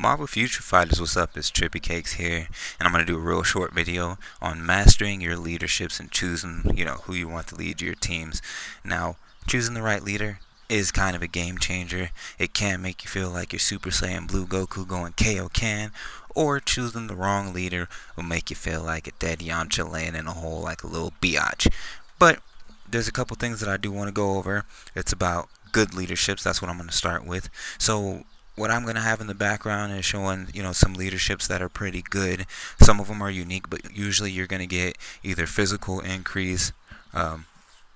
Marvel Future Fighters, what's up? It's Trippy Cakes here, and I'm gonna do a real short video on mastering your leaderships and choosing, who you want to lead your teams. Now, choosing the right leader is kind of a game changer. It can make you feel like you're Super Saiyan Blue Goku going KO can, or choosing the wrong leader will make you feel like a dead Yamcha laying in a hole like a little biatch. But there's a couple things that I do want to go over. It's about good leaderships. That's what I'm going to start with. So what I'm going to have in the background is showing, some leaderships that are pretty good. Some of them are unique, but usually you're going to get either physical increase,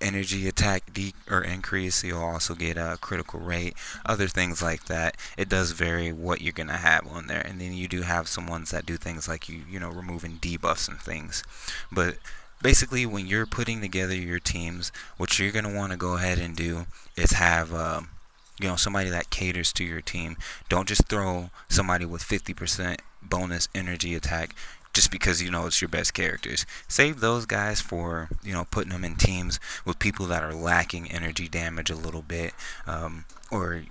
energy attack or increase. You'll also get a critical rate, other things like that. It does vary what you're going to have on there. And then you do have some ones that do things like removing debuffs and things. But basically, when you're putting together your teams, what you're going to want to go ahead and do is have somebody that caters to your team. Don't just throw somebody with 50% bonus energy attack just because it's your best characters. Save those guys for putting them in teams with people that are lacking energy damage a little bit, or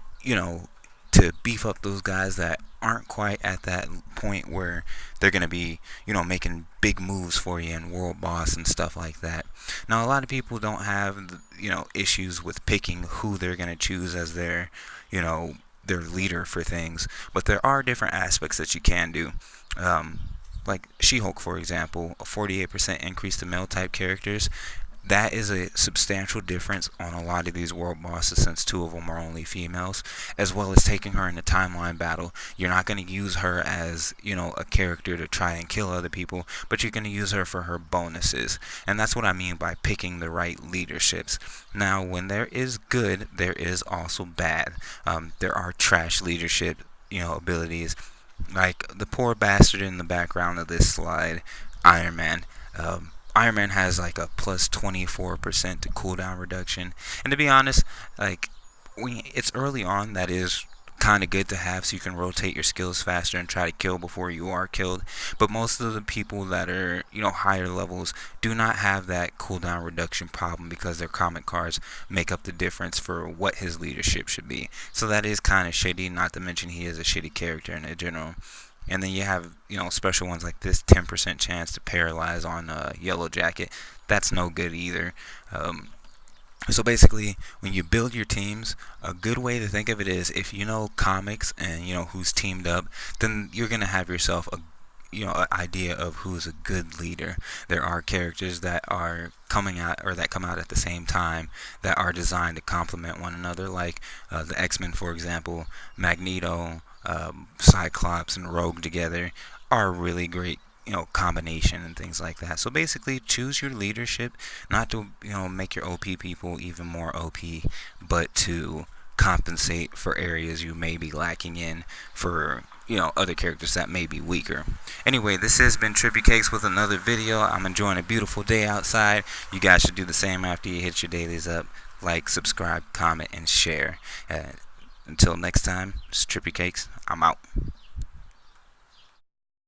to beef up those guys that aren't quite at that point where they're going to be, making big moves for you in World Boss and stuff like that. Now, a lot of people don't have, issues with picking who they're going to choose as their leader for things, but there are different aspects that you can do. Like She-Hulk, for example, a 48% increase to male type characters. That is a substantial difference on a lot of these world bosses, since two of them are only females, as well as taking her in the timeline battle. You're not going to use her as, a character to try and kill other people, but you're going to use her for her bonuses. And that's what I mean by picking the right leaderships. Now, when there is good, there is also bad. There are trash leadership, abilities. Like the poor bastard in the background of this slide, Iron Man. Iron Man has like a plus 24% to cooldown reduction. And to be honest, like it's early on, that is kind of good to have, so you can rotate your skills faster and try to kill before you are killed. But most of the people that are higher levels do not have that cooldown reduction problem, because their comic cards make up the difference for what his leadership should be. So that is kind of shitty, not to mention he is a shitty character in general. And then you have, special ones like this 10% chance to paralyze on Yellow Jacket. That's no good either. So basically, when you build your teams, a good way to think of it is, if you know comics and who's teamed up, then you're gonna have yourself an idea of who's a good leader. There are characters that are coming out, or that come out at the same time, that are designed to complement one another, like the X-Men, for example. Magneto, Cyclops, and Rogue together are a really great combination and things like that. So basically, choose your leadership not to make your OP people even more OP, but to compensate for areas you may be lacking in for other characters that may be weaker. Anyway, this has been Trippy Cakes with another video. I'm enjoying a beautiful day outside. You guys should do the same after you hit your dailies up. Like, subscribe, comment, and share. Until next time, it's Trippy Cakes. I'm out.